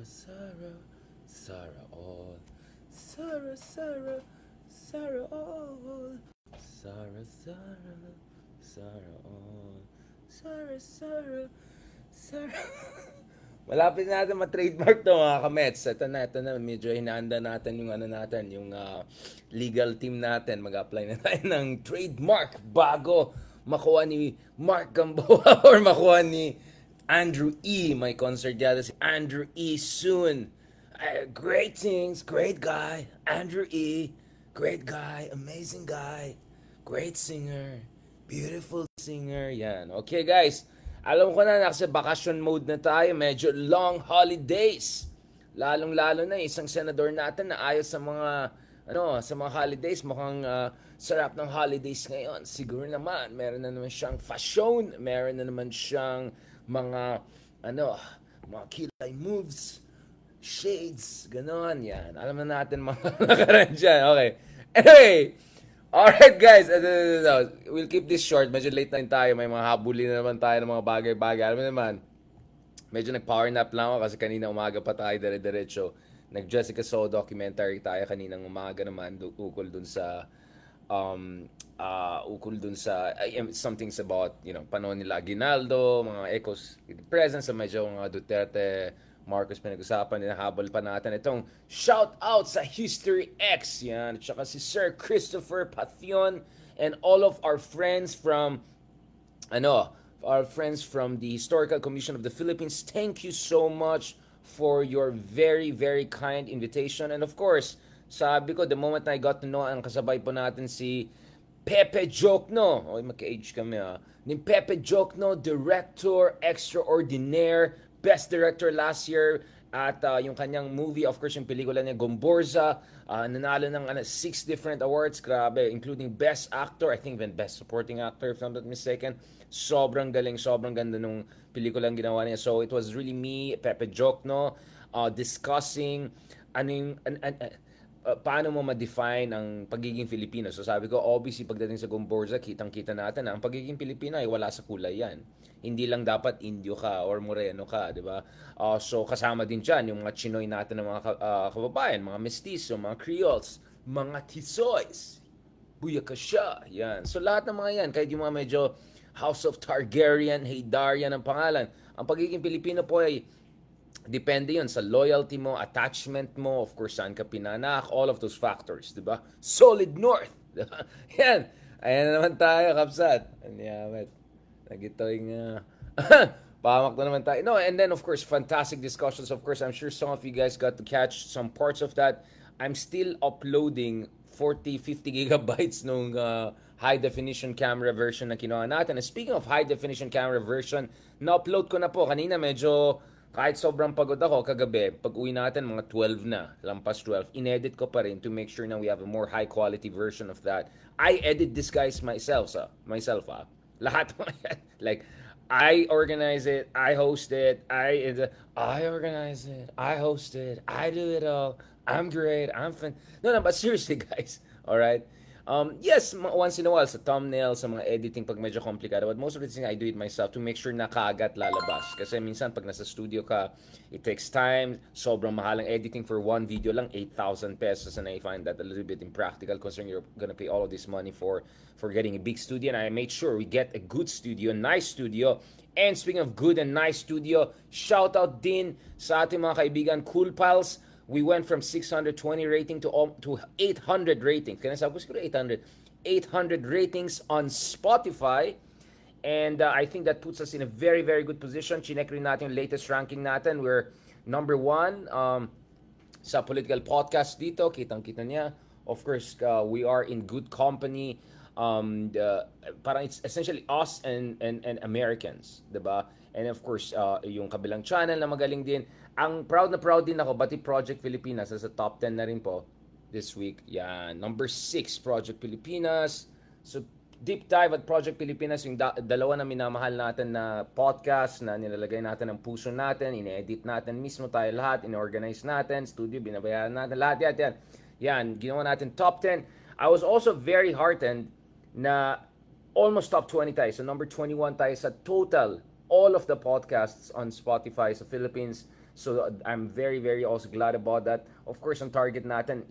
Sarah, Sarah, Sarah all. Sarah, Sarah, Sarah all. Sarah, Sarah, Sarah all. Sarah, Sarah, Sarah. Malapit na natin ma-trademark to mga kamets. Ito na, medyo hinahanda natin yung yung legal team natin. Mag-apply na tayo ng trademark bago makuha ni Mark Gamboa or makuha ni Andrew E. May concert yata si Andrew E. soon. Great things, great guy. Andrew E. Great guy, amazing guy. Great singer, beautiful singer. Yan. Okay guys. Alam ko na, nasa vacation mode na tayo. Medyo long holidays. Lalong-lalo na isang senador natin na ayos sa mga sa mga holidays. Mukhang sarap ng holidays ngayon. Siguro naman, meron na naman siyang fashion. Meron na naman siyang mga mga kilay moves, shades, ganon. Yan. Alam na natin mga nakaran dyan. Okay. Anyway, alright guys, we'll keep this short. Medyo late na rin tayo. May mga habulin na naman tayo ng mga bagay-bagay. Alam mo naman, medyo nag-power nap lang ako kasi kanina umaga pa tayo dire-diretso. Nag-Jessica So documentary tayo kaninang umaga naman ukol dun sa something's about, panahon nila Aguinaldo, mga echoes, presence sa medyo mga Duterte, Marcos pinag-usapan, habol pa natin itong shout out sa History X, yan, at saka si Sir Christopher Pathion and all of our friends from the Historical Commission of the Philippines. Thank you so much for your very, very kind invitation. And of course, sabi ko, the moment I got to know, ang kasabay po natin si Pepe Jokno. Okay, magka-age kami ni Pepe Jokno, Director Extraordinaire, Best Director last year at yung kanyang movie, of course, yung pelikula niya Gomborza, nanalo ng 6 different awards, grabe, including Best Actor, I think even Best Supporting Actor if I'm not mistaken. Sobrang galing, sobrang ganda nung pelikulang ginawa niya. So it was really me, Pepe Jokno, discussing paano mo ma-define ang pagiging Filipino. So sabi ko, obviously pagdating sa Gomborza, kitang-kita natin na ang pagiging Pilipino ay wala sa kulay yan. Hindi lang dapat Indio ka or Moreno ka, di ba? So kasama din dyan yung mga Chinoy natin ng mga kababayan, mga Mestizo, mga Creoles, mga Tisoys, Buyakasha, yan. So lahat ng mga yan, kahit yung mga medyo House of Targaryen, Haydarian ang pangalan, ang pagiging Pilipino po ay depende yun sa loyalty mo, attachment mo, of course, saan ka pinanak, all of those factors, di ba? Solid North, di ba? Yan. Ayan na naman tayo, Kapsat. Anyamet. Nagitoing, pahamak na naman tayo. No, and then, of course, fantastic discussions. Of course, I'm sure some of you guys got to catch some parts of that. I'm still uploading 40, 50 gigabytes nung high-definition camera version na kinuha natin. And speaking of high-definition camera version, na-upload ko na po. Kanina medyo kahit sobrang pagod ako kagabi, pag uwi natin mga 12 na, lampas 12, inedit ko pa rin to make sure na we have a more high quality version of that. I edit this guys myself. Lahat mo yan. Like, I organize it, I host it, I organize it, I host it, I do it all, I'm great, I'm fun. No, but seriously guys, alright? Yes, once in a while sa thumbnail, sa mga editing pag medyo komplikado, but most of the things I do it myself to make sure na kaagad lalabas. Kasi minsan pag nasa studio ka, it takes time, sobrang mahal ang editing for one video lang, 8,000 pesos, and I find that a little bit impractical considering you're gonna pay all of this money for getting a big studio, and I made sure we get a good studio, nice studio. And speaking of good and nice studio, shout out din sa ating mga kaibigan Cool Pals. We went from 620 rating to 800 ratings. Kaya sabi ko 800 ratings on Spotify. And I think that puts us in a very, very good position. Chinek rin natin yung latest ranking natin. We're number 1 sa political podcast dito. Kitang-kita niya. Of course, we are in good company. Parang it's essentially us and Americans, diba? And of course, yung kabilang channel na magaling din. Ang proud din ako, Bati Project Pilipinas sa top 10 na rin po this week. Yan, number 6 Project Pilipinas. So deep dive at Project Pilipinas, yung dalawa na minamahal natin na podcast na nilalagay natin ng puso natin, ine-edit natin mismo tayo lahat, in-organize natin, studio, binabayaran natin, lahat yan. Yan, ginawa natin top 10. I was also very heartened na almost top 20 tayo. So number 21 tayo sa total all of the podcasts on Spotify sa Philippines. So I'm very very also glad about that. Of course, ang target natin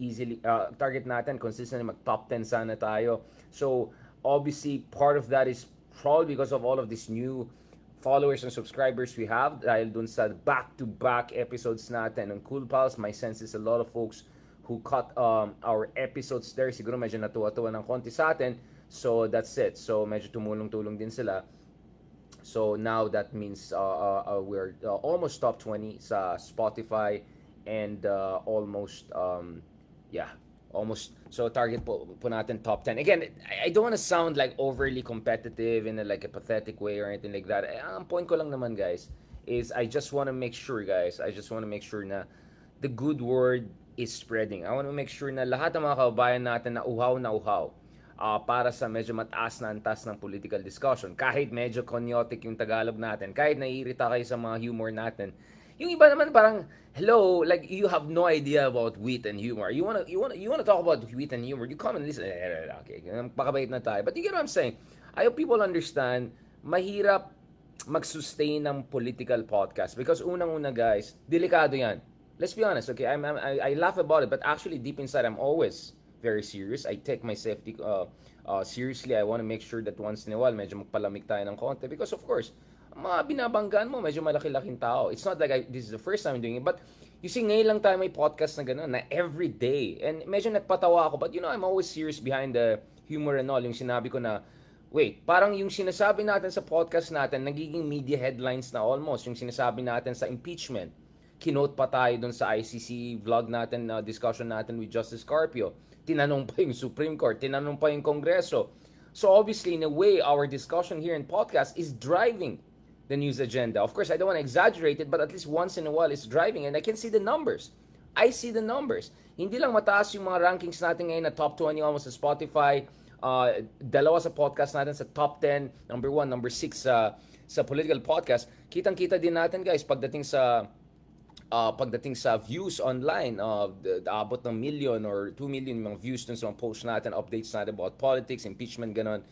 consistently mag top 10 sana tayo. So obviously part of that is probably because of all of these new followers and subscribers we have dahil dun sa back-to-back episodes natin ng Cool Pals. My sense is a lot of folks who caught our episodes there, siguro medyo natuwa-tuwa ng konti sa atin. So that's it. So medyo tumulong-tulong din sila. So now that means we're almost top 20 sa Spotify and almost almost, so target po natin top 10. Again, I don't want to sound like overly competitive in like a pathetic way or anything like that. Ang point ko lang naman, guys, is I just want to make sure na the good word is spreading. I want to make sure na lahat ng mga kababayan natin na uhaw para sa medyo mataas na antas ng political discussion. Kahit medyo konyotic yung Tagalog natin, kahit naiirita kayo sa mga humor natin, yung iba naman parang, hello, like you have no idea about wit and humor. You wanna talk about wit and humor, you come and listen. Okay, pakabait na tayo. But you get what I'm saying? I hope people understand, mahirap mag-sustain ng political podcast because unang-una, guys, delikado yan. Let's be honest, okay? I laugh about it, but actually deep inside, I'm always very serious. I take my safety seriously. I want to make sure that once in a while, medyo magpalamig tayo ng konti because of course, mga binabanggaan mo, medyo malaki-laking tao. It's not like this is the first time I'm doing it, but you see, ngayon lang tayo may podcast na gano'n, na every day. And medyo nagpatawa ako, but I'm always serious behind the humor and all. Yung sinabi ko na, wait, parang yung sinasabi natin sa podcast natin, nagiging media headlines na almost. Yung sinasabi natin sa impeachment, kinote pa tayo dun sa ICC vlog natin, discussion natin with Justice Carpio. Tinanong pa yung Supreme Court, tinanong pa yung Kongreso. So obviously, in a way, our discussion here in podcast is driving the news agenda. Of course, I don't want to exaggerate it, but at least once in a while, it's driving. And I can see the numbers. I see the numbers. Hindi lang mataas yung mga rankings natin ngayon na top 20 almost sa Spotify. Dalawa sa podcast natin sa top 10. Number 1, number 6 sa political podcast. Kitang-kita din natin, guys, pagdating sa views online, abot ng million or 2 million mga views dun sa mga post natin, updates natin about politics, impeachment, ganon.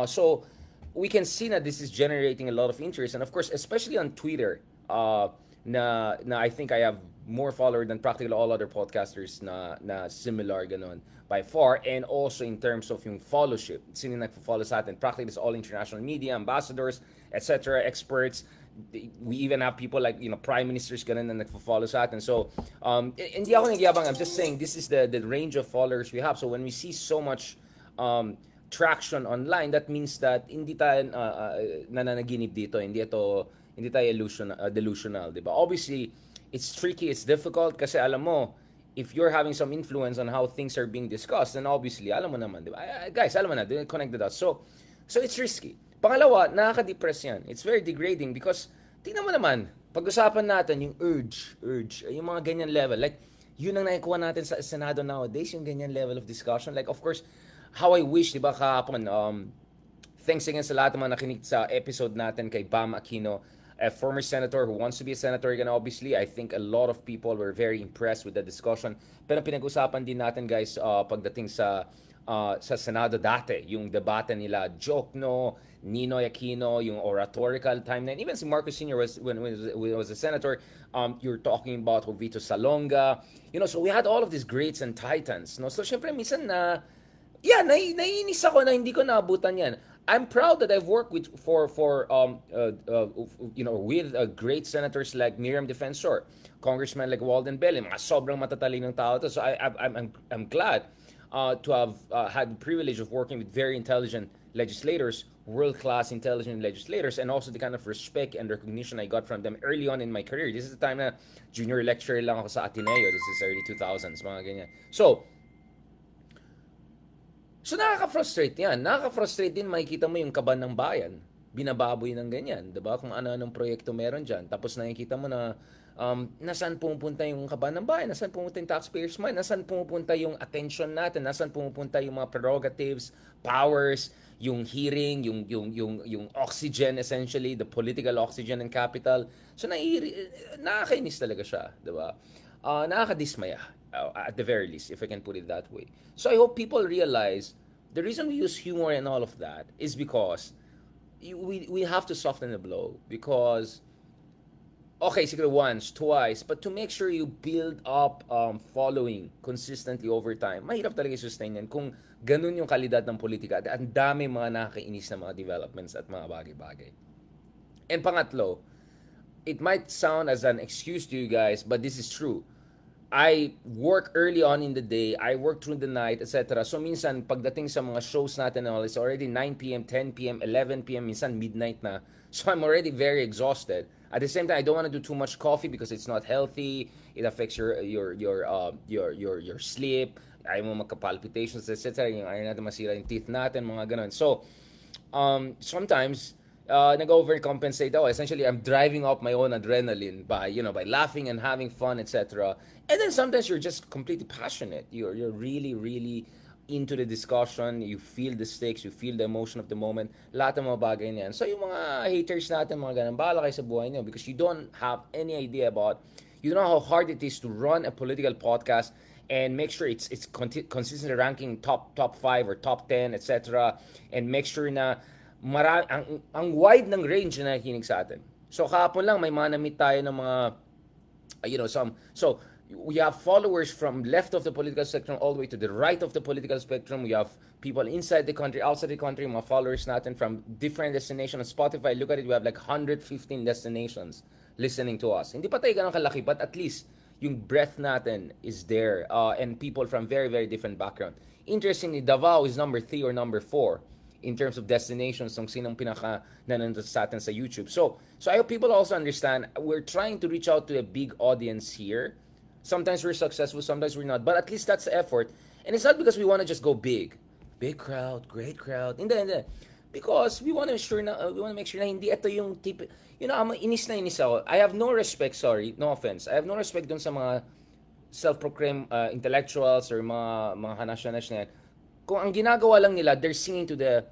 So, we can see that this is generating a lot of interest. And of course, especially on Twitter, na I think I have more followers than practically all other podcasters na similar, ganon, by far. And also in terms of yung followship, sino nagpo-follow sa atin, practically it's all international media, ambassadors, etc., experts. We even have people like prime ministers ganun na nagfo-follow sa atin. So hindi ako nagyabang, I'm just saying this is the range of followers we have. So when we see so much traction online, that means that hindi tayo nananaginip dito, hindi tayo delusional, di ba? Obviously it's tricky, it's difficult kasi alam mo, if you're having some influence on how things are being discussed, then obviously alam mo naman, di ba? Guys, alam mo na, connect the dots. So it's risky. Pangalawa, nakaka-depress yan. It's very degrading because, tingnan mo naman, pag-usapan natin yung urge, yung mga ganyan level. Like, yun ang naikuha natin sa Senado nowadays, yung ganyan level of discussion. Like, of course, how I wish, di ba, kahapon, thanks again sa lahat ng mga nakinig sa episode natin kay Bam Aquino, a former senator who wants to be a senator again, obviously. I think a lot of people were very impressed with the discussion. Pero pinag-usapan din natin, guys, pagdating sa Senado dati, yung debate nila Jokno, Ninoy Aquino, yung oratorical timeline. Even si Marcos Sr. when he was a senator, you're talking about Jovito Salonga. So we had all of these greats and titans. No? So syempre, minsan naiinis ako na hindi ko naabutan yan. I'm proud that I've worked with great senators like Miriam Defensor, Congressman like Walden Belli, mga sobrang matatalinong tao to. So I'm glad to have had the privilege of working with very intelligent legislators, world-class intelligent legislators, and also the kind of respect and recognition I got from them early on in my career. This is the time na junior lecturer lang ako sa Ateneo. This is early 2000s, mga ganyan. So nakaka-frustrate yan. Nakaka-frustrate din, makikita mo yung kaban ng bayan. Binababoy ng ganyan. Diba? Kung ano-anong proyekto meron dyan. Tapos nakikita mo na nasaan pumupunta yung kaban ng bayan, nasaan pumupunta yung taxpayers' money, nasaan pumupunta yung attention natin, nasaan pumupunta yung mga prerogatives, powers, yung hearing, yung oxygen essentially, the political oxygen and capital. So nakakainis talaga siya, 'di ba? Nakakadismaya at the very least, if I can put it that way. So I hope people realize the reason we use humor and all of that is because we have to soften the blow because okay, siguro once, twice, but to make sure you build up following consistently over time, mahirap talaga i-sustain yan kung ganun yung kalidad ng politika at ang dami mga nakakainis na mga developments at mga bagay-bagay. And pangatlo, it might sound as an excuse to you guys, but this is true. I work early on in the day, I work through the night, etc. So minsan, pagdating sa mga shows natin, all, it's already 9 p.m., 10 p.m., 11 p.m., minsan midnight na. So I'm already very exhausted. At the same time, I don't want to do too much coffee because it's not healthy. It affects your sleep. Ayaw mo magka-palpitations, etc. Yung ayaw natin masira yung teeth natin, mga ganun. So, sometimes, nag-overcompensate ako. Essentially, I'm driving up my own adrenaline by, by laughing and having fun, etc. And then sometimes you're just completely passionate. You're really, really into the discussion. You feel the stakes. You feel the emotion of the moment. Lahat ng mga bagay niyan. So yung mga haters natin, mga ganun, bahala kayo sa buhay niyo because you don't have any idea about, you don't know how hard it is to run a political podcast and make sure it's consistently ranking top 5 or top 10, etc. And make sure na ang wide ng range na nakikinig sa atin. So kahapon lang may mga na-meet tayo ng mga so we have followers from left of the political spectrum all the way to the right of the political spectrum. We have people inside the country, outside the country, mga followers natin from different destinations. On Spotify, look at it, we have like 115 destinations listening to us. Hindi pa tayo ganun kalaki, but at least yung breadth natin is there, and people from very, very different background. Interestingly, Davao is number 3 or number 4 in terms of destinations ng sinong pinaka nanonood sa atin sa YouTube. So I hope people also understand we're trying to reach out to a big audience here. Sometimes we're successful, sometimes we're not, but at least that's the effort. And it's not because we want to just go big crowd, great crowd. Hindi. Because we want to make sure na hindi ito yung tip. Inis ako. I have no respect, no offense. I have no respect dun sa mga self-proclaimed intellectuals or mga hanash-hanash na yan. Kung ang ginagawa lang nila, they're singing to the,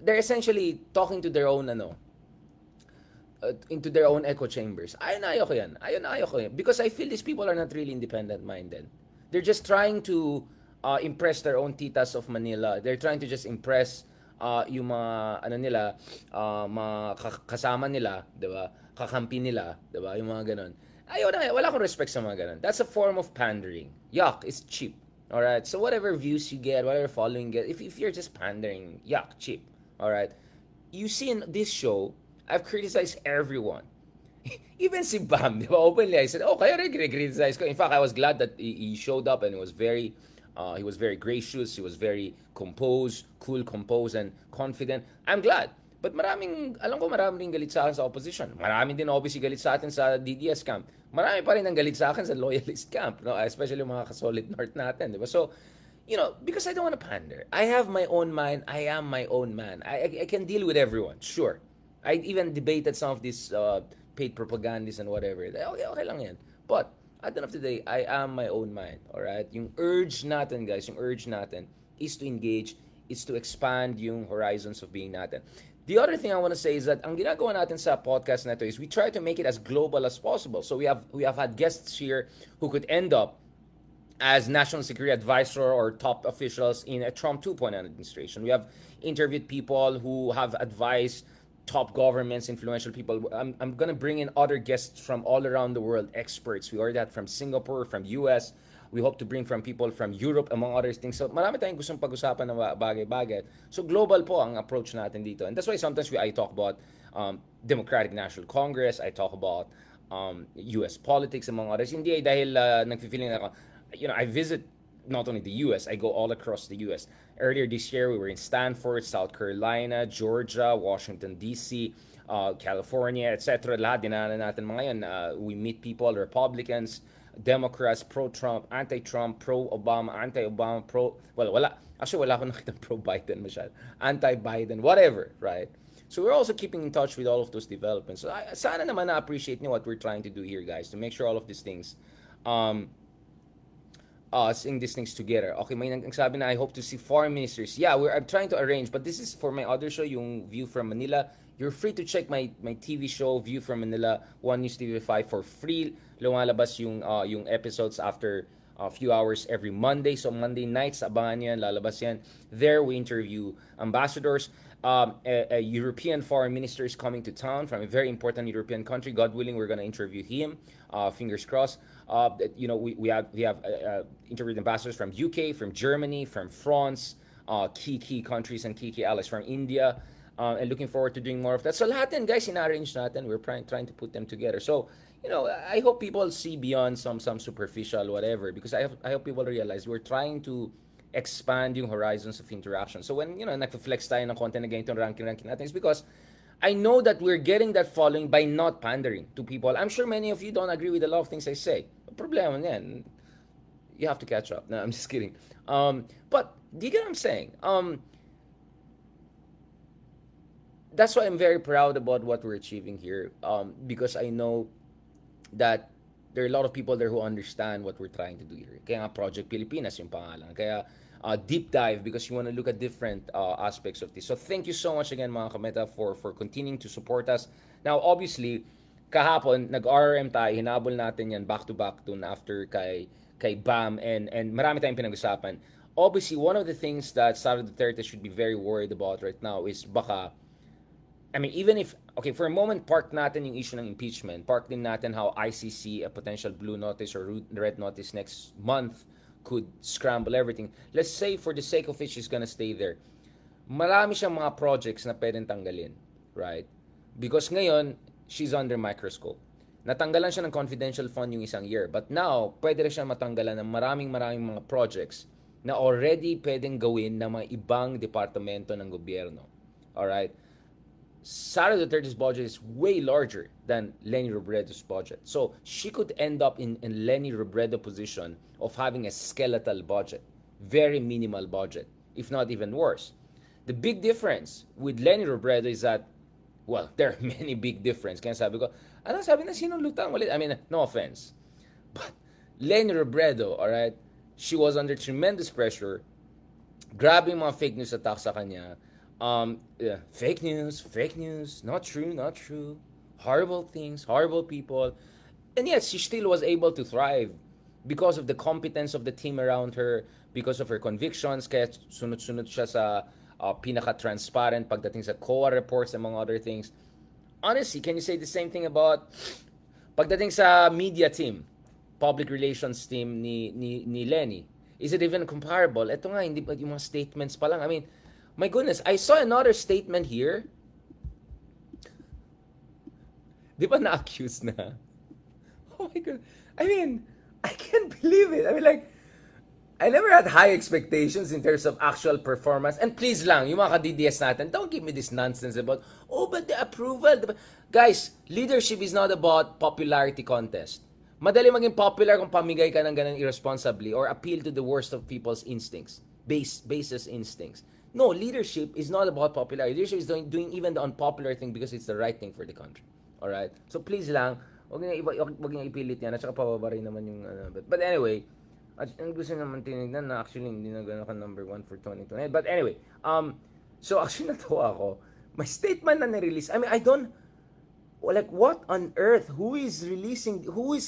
they're essentially talking to their own, into their own echo chambers. Ayaw ko yan. Because I feel these people are not really independent-minded. They're just trying to impress their own titas of Manila. They're trying to just impress yung mga, mga kasama nila, diba? Kakampi nila, diba? Yung mga ganun. Wala akong respect sa mga ganun. That's a form of pandering. Yuck, it's cheap. Alright? So whatever views you get, whatever following you get, if you're just pandering, yuck, cheap. Alright? You see in this show, I've criticized everyone. Even si Bam, di ba? Openly, I said, kayo rin criticize ko. In fact, I was glad that he showed up and he was very gracious, he was very composed, and confident. I'm glad. But alam ko maraming galit sa akin sa opposition. Maraming din obviously galit sa atin sa DDS camp. Marami pa rin ang galit sa akin sa loyalist camp, no? Especially mga kasolid North natin, di ba? So, because I don't want to pander. I have my own mind. I am my own man. I can deal with everyone, sure. I even debated some of these paid propagandists and whatever. Okay lang yan. But, at the end of the day, I am my own mind. Alright? Yung urge natin, guys, is to engage, is to expand yung horizons of being natin. The other thing I want to say is that ang ginagawa natin sa podcast na ito is we try to make it as global as possible. So we have had guests here who could end up as national security advisor or top officials in a Trump 2.0 administration. We have interviewed people who have advised top governments, influential people. I'm going to bring in other guests from all around the world, experts. We already had from Singapore, from US. We hope to bring from people from Europe, among other things. So marami tayong gustong pag-usapan ng bagay-bagay. So global po ang approach natin dito. And that's why sometimes I talk about Democratic National Congress. I talk about US politics, among others. Hindi dahil nagfi-feeling ako, I visit not only the US, I go all across the US. Earlier this year, we were in Stanford, South Carolina, Georgia, Washington, D.C., California, etc. Lahat dinanan natin mga yan. We meet people, Republicans, Democrats, pro-Trump, anti-Trump, pro-Obama, anti-Obama, wala. Actually, wala akong nakita pro-Biden masyado. Anti-Biden, whatever, right? So we're also keeping in touch with all of those developments. So sana naman na-appreciate niyo what we're trying to do here, guys, to make sure all of these things seeing these things together. Okay, may nagsabi na I hope to see foreign ministers. Yeah, I'm trying to arrange, but this is for my other show, yung View from Manila. You're free to check my TV show, View from Manila, One News TV5 for free. Lumalabas yung episodes after a few hours every Monday. So Monday nights, abangan yan, lalabas yan. There we interview ambassadors. A European foreign minister is coming to town from a very important European country. God willing, we're going to interview him. Fingers crossed. We have interviewed ambassadors from UK, from Germany, from France, key countries and key allies from India. And looking forward to doing more of that. So lahat yan, guys, in-arrange natin. We're trying to put them together. So, I hope people see beyond some superficial whatever, because I hope people realize we're trying to expand yung horizons of interaction. So when, nag-flex tayo ng konti na ganitong ranking natin, it's because I know that we're getting that following by not pandering to people. I'm sure many of you don't agree with a lot of things I say. Problema yan. You have to catch up. No, I'm just kidding. But do you get what I'm saying? That's why I'm very proud about what we're achieving here. Because I know that there are a lot of people there who understand what we're trying to do here. Kaya nga Project Pilipinas yung pangalan. Kaya deep dive, because you want to look at different aspects of this. So thank you so much again, mga Kameta, for continuing to support us. Now, obviously, kahapon, nag-RRM tayo, hinabol natin yan back-to-back dun after kay Bam, and marami tayong pinag-usapan. Obviously, one of the things that Sara Duterte should be very worried about right now is baka, even if, okay, for a moment, park natin yung issue ng impeachment. Park din natin how ICC, a potential blue notice or red notice next month, could scramble everything. Let's say, for the sake of it, she's gonna stay there. Marami siyang mga projects na pwedeng tanggalin, right? Because ngayon, she's under microscope. Natanggalan siya ng confidential fund yung isang year. But now, pwede rin siya matanggalan ng maraming mga projects na already pwedeng gawin ng mga ibang departamento ng gobyerno. Alright? Sara Duterte's budget is way larger than Leni Robredo's budget. So, she could end up in Leni Robredo position of having a skeletal budget. Very minimal budget, if not even worse. The big difference with Leni Robredo is that, well, there are many big difference. Kaya sabi ko, sabi na sinong lutang ulit? No offense. But Leni Robredo, alright, she was under tremendous pressure. Grabe yung mga fake news attack sa kanya. Fake news, not true. Horrible things, horrible people. And yet, she still was able to thrive because of the competence of the team around her, because of her convictions, kaya sunod-sunod siya sa pinaka-transparent pagdating sa COA reports, among other things. Honestly, can you say the same thing about pagdating sa media team, public relations team ni Leni? Is it even comparable? Ito nga, hindi pa yung mga statements pa lang. My goodness, I saw another statement here. Di ba na-accuse na? Oh my God. I can't believe it. I never had high expectations in terms of actual performance. And please lang, yung mga ka-DDS natin, don't give me this nonsense about, but the approval. Guys, leadership is not about popularity contest. Madali maging popular kung pamigay ka ng ganun irresponsibly or appeal to the worst of people's instincts, basis instincts. No, leadership is not about popularity. Leadership is doing even the unpopular thing because it's the right thing for the country. Alright? So please lang, wag niyo ipilit yan at saka pababa rin naman yung but anyway, at ang gusto naman tinignan na actually hindi na gano'n ka number 1 for 2020. But anyway, so actually natawa ako. May statement na nirelease. I don't, what on earth? Who is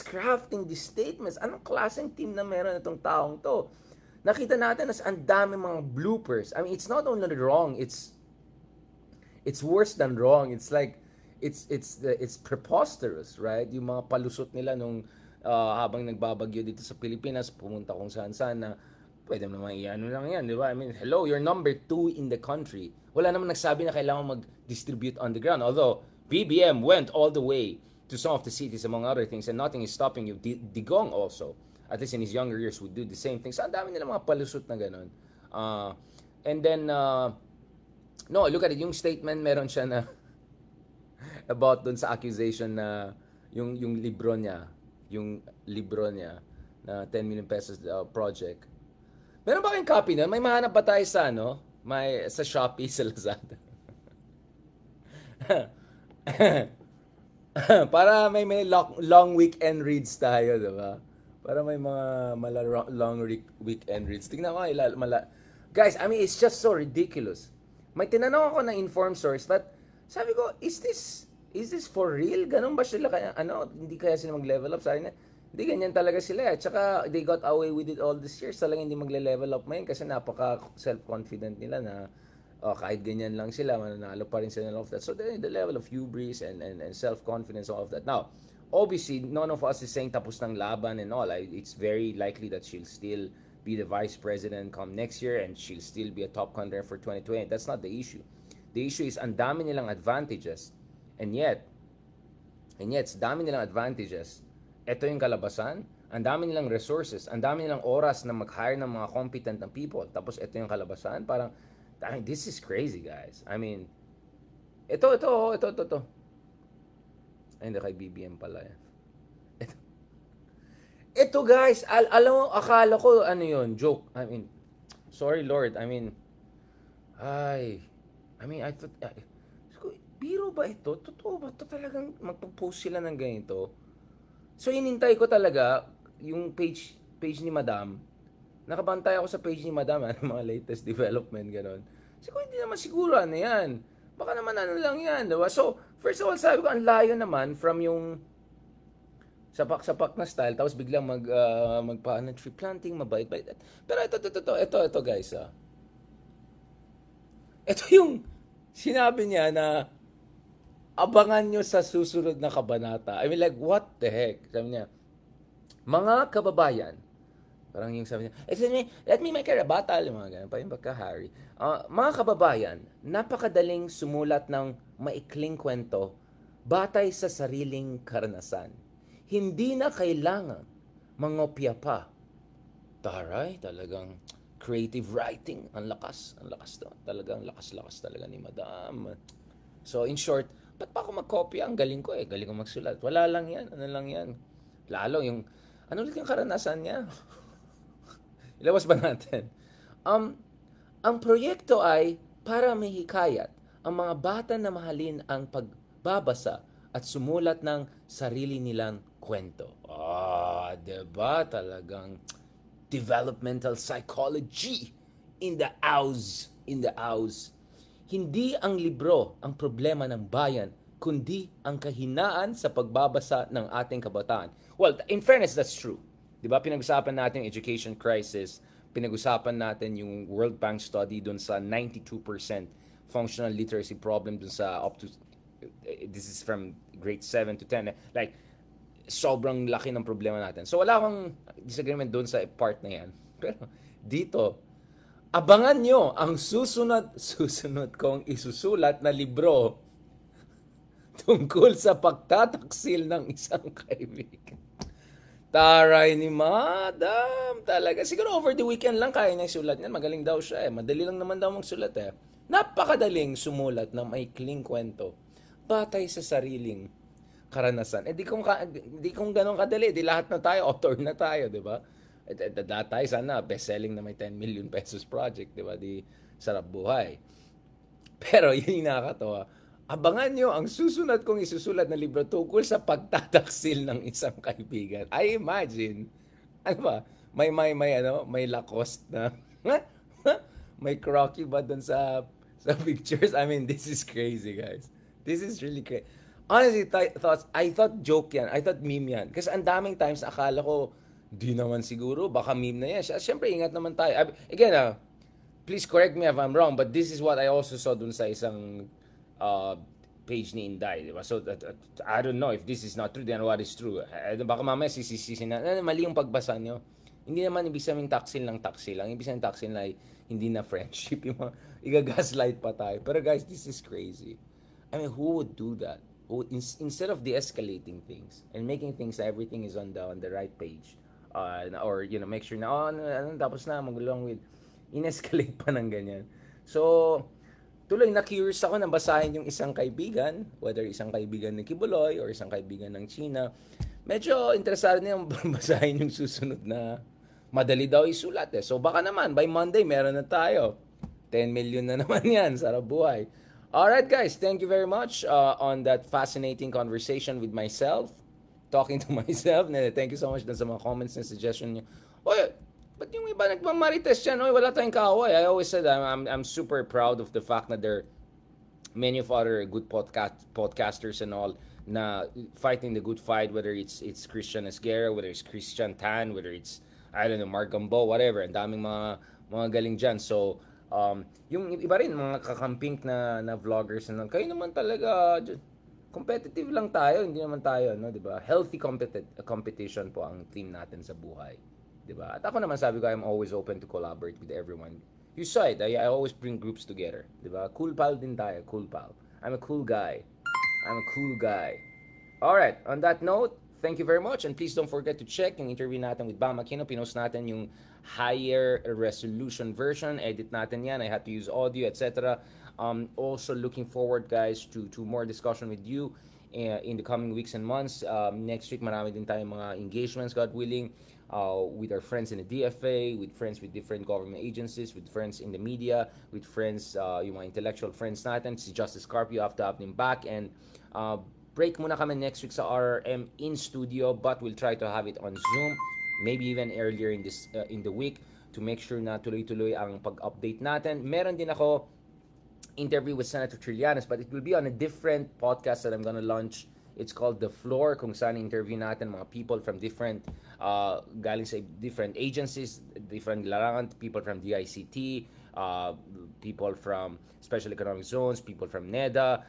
crafting these statements? Anong klaseng team na meron itong taong to? Nakita natin as ang dami mga bloopers. It's not only wrong, it's worse than wrong. It's like, it's preposterous, right? Yung mga palusot nila nung habang nagbabagyo dito sa Pilipinas, pumunta kung saan-saan na pwede naman lang yan, di ba? Hello, you're number 2 in the country. Wala naman nagsabi na kailangan mag-distribute on the ground. Although, BBM went all the way to some of the cities, among other things, and nothing is stopping you. Digong also, at least in his younger years, would do the same thing. So, ang dami nila mga palusot na ganun. And then, no, look at it. Yung statement, meron siya na about dun sa accusation na yung libro niya na 10 million pesos project. Meron ba kayong copy na? May mahanap ba tayo sa sa Shopee, sa Lazada? Para may long weekend reads tayo, diba? Para may mga long weekend reads. Tingnan ko, guys, it's just so ridiculous. May tinanong ako na informed source, but sabi ko, is this for real? Ganun ba sila? Hindi kaya sila mag-level up? Sabi na, hindi, ganyan talaga sila. At saka, they got away with it all this year. Talagang hindi magle-level up ngayon kasi napaka self-confident nila na Kahit ganyan lang sila, mananalo pa rin sila and all of that. So the level of hubris and self-confidence, all of that. Now, obviously, none of us is saying tapos ng laban and all. It's very likely that she'll still be the vice president come next year and she'll still be a top contender for 2020. That's not the issue. The issue is ang dami nilang advantages. And yet, sa dami nilang advantages, ito yung kalabasan, ang dami nilang resources, ang dami nilang oras na mag-hire ng mga competent na people. Tapos ito yung kalabasan, parang, this is crazy, guys. I mean, ito. Ay, hindi, kay BBM pala yan. Ito guys, alam mo, akala ko, ano yun, joke. I mean, sorry Lord, I thought, biro ba ito? Totoo ba ito talagang magpo-post sila ng ganito? So, inintay ko talaga yung page ni Madam. Nakabantay ako sa page ni Madam, mga latest development, gano'n. So, hindi naman siguro, ano yan. Baka naman ano lang yan, diba? So, first of all, sabi ko, ang layo naman from yung sapak-sapak na style, tapos biglang magpaano tree planting, mabait-bait. Pero ito guys, ito yung sinabi niya na abangan nyo sa susunod na kabanata. I mean, like, what the heck? Sabi niya, mga kababayan, parang yung sabi niya, let me make a rebuttal, yung mga ganun, pa yung pagka-Harry. Mga kababayan, napakadaling sumulat ng maikling kwento batay sa sariling karanasan. Hindi na kailangan mangopya pa. Taray, talagang creative writing. Ang lakas to. Talagang lakas talaga ni Madam. So, in short, ba't pa ako magkopya? Ang galing ko galing ko magsulat. Wala lang yan, ano lang yan. Lalo yung, ano ulit yung karanasan niya? Ilawas ba natin? Ang proyekto ay para may hikayat ang mga bata na mahalin ang pagbabasa at sumulat ng sarili nilang kwento. Diba? Talagang developmental psychology in the house. Hindi ang libro ang problema ng bayan, kundi ang kahinaan sa pagbabasa ng ating kabataan. Well, in fairness, that's true. Diba? Pinag-usapan natin yung education crisis. Pinag-usapan natin yung World Bank study dun sa 92% functional literacy problem dun sa up to, this is from grade 7 to 10. Like, sobrang laki ng problema natin. So, wala akong disagreement doon sa part na yan. Pero, dito, abangan nyo ang susunod kong isusulat na libro tungkol sa pagtataksil ng isang kaibigan. Taray ni Madam, talaga. Siguro over the weekend lang kaya niya isulat niyan. Magaling daw siya Madali lang naman daw magsulat Napakadaling sumulat ng maikling kwento batay sa sariling karanasan. Di kung ganun kadali, di lahat na tayo, author na tayo, di ba? Lahat tayo sana, best-selling na may 10 million pesos project, di ba? Di sarap buhay. Pero yun yung nakakatawa. Abangan nyo ang susunod kong isusulat na libro tungkol sa pagtataksil ng isang kaibigan. I imagine, ano ba, may Lacoste na, may crocky ba dun sa pictures? I mean, this is crazy, guys. This is really crazy. Honestly, I thought joke yan. I thought meme yan. Kasi ang daming times akala ko, di naman siguro, baka meme na yan. Siyempre, ingat naman tayo. Again, please correct me if I'm wrong, but this is what I also saw dun sa isang page ni Inday. Diba? So, I don't know if this is not true, then what is true. Baka mamaya sisisi na, mali yung pagbasa nyo. Hindi naman ibig sabihin taksil. Ang ibig sabihin taksil na hindi na friendship. Yung mga igagaslight pa tayo. Pero guys, this is crazy. I mean, who would do that? Instead of de-escalating things and making things that everything is on the right page, or make sure na tapos na mag-along with, in-escalate pa ng ganyan. So tuloy na curious ako na basahin yung isang kaibigan, whether isang kaibigan ng Kibuloy or isang kaibigan ng China. Medyo interesado niya basahin yung susunod na madali daw isulat So baka naman by Monday meron na tayo 10 million na naman yan. Sarap buhay. Alright guys, thank you very much on that fascinating conversation with myself. Talking to myself. Thank you so much sa mga comments and suggestion niyo. Oy, ba't yung iba nagmamarites yan? Oy, wala tayong kaaway. I always said I'm super proud of the fact that there are many of other good podcasters and all na fighting the good fight, whether it's Christian Esguerra, whether it's Christian Tan, whether it's, I don't know, Mark Gambo, whatever. Ang daming mga galing dyan. So, Yung iba rin, mga kakamping na vloggers na kayo naman talaga, competitive lang tayo, hindi naman tayo, no, 'di ba? Healthy competition po ang team natin sa buhay, 'di ba? At ako naman sabi ko, I'm always open to collaborate with everyone. You saw it, I always bring groups together, 'di ba? Cool pal din tayo, cool pal. I'm a cool guy. I'm a cool guy. Alright, on that note, thank you very much and please don't forget to check yung interview natin with Bam Aquino. Pinost natin yung higher resolution version. Edit natin yan. I had to use audio, etc. Also looking forward guys to more discussion with you in the coming weeks and months. Next week marami din tayong mga engagements, God willing, with our friends in the DFA, with friends with different government agencies, with friends in the media, with friends, yung mga intellectual friends natin. Si Justice Carpio, have to have him back. And break muna kami next week sa RRM in studio, but we'll try to have it on Zoom, maybe even earlier in the week, to make sure na tuloy-tuloy ang pag-update natin. Meron din ako interview with Senator Trillanes, but it will be on a different podcast that I'm gonna launch. It's called The Floor, kung saan interview natin mga people from different, galing sa different agencies, different larangan, people from DICT, people from Special Economic Zones, people from NEDA,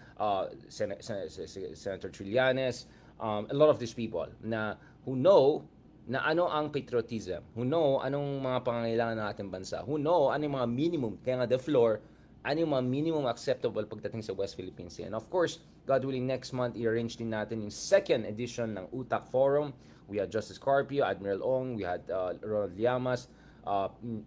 Senator Trillanes, a lot of these people na who know na ano ang patriotism, who know anong mga pangangailangan ng ating bansa, who know ano yung mga minimum, kaya nga The Floor, ano yung mga minimum acceptable pagdating sa West Philippine Sea. And of course, God willing, next month, i-arrange din natin yung second edition ng UTAC Forum. We had Justice Carpio, Admiral Ong, we had Ronald Llamas,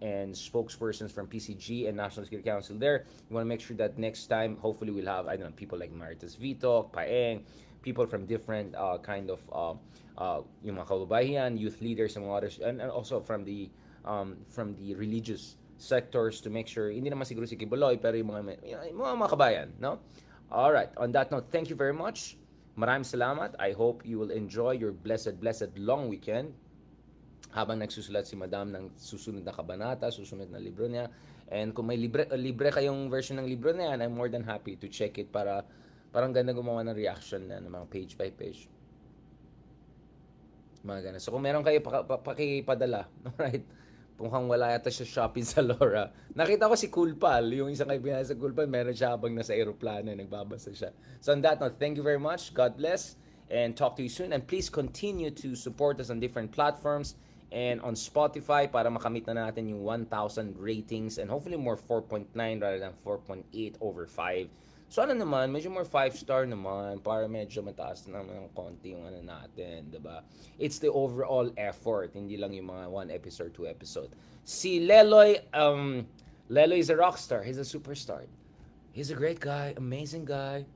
and spokespersons from PCG and National Security Council there. We want to make sure that next time, hopefully we'll have, I don't know, people like Marites Vito, Paeng, people from different kind of, yung mga kababayan, youth leaders, and others, and also from the religious sectors, to make sure, hindi naman siguro si Kibuloy, pero yung mga kabayan, no? Alright, on that note, thank you very much. Maraming salamat. I hope you will enjoy your blessed long weekend habang nagsusulat si Madam ng susunod na kabanata, susunod na libro niya. And kung may libre kayong version ng libro na yan, I'm more than happy to check it para parang ganda gumawa ng reaction na ng mga page by page. Mga ganun. So kung meron kayo, pakipadala. Alright? Mukhang wala yata siya shopping sa Laura. Nakita ko si Cool Pal, yung isang kaibigan sa Cool Pal, meron siya habang nasa aeroplano, nagbabasa siya. So on that note, thank you very much. God bless. And talk to you soon. And please continue to support us on different platforms and on Spotify para makamit na natin yung 1,000 ratings and hopefully more 4.9 rather than 4.8 over 5. So ano naman, medyo more 5-star naman para medyo mataas naman ng konti yung ano natin, diba? It's the overall effort, hindi lang yung mga 1 episode, 2 episode. Si Leloy, Leloy is a rock star. He's a superstar. He's a great guy, amazing guy.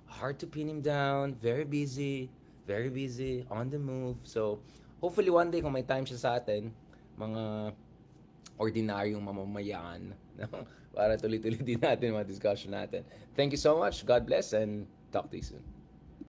Hard to pin him down, very busy, on the move. So hopefully one day kung may time siya sa atin, mga ordinaryong mamamayan, para tuloy-tuloy din natin mga discussion natin. Thank you so much. God bless and talk to you soon.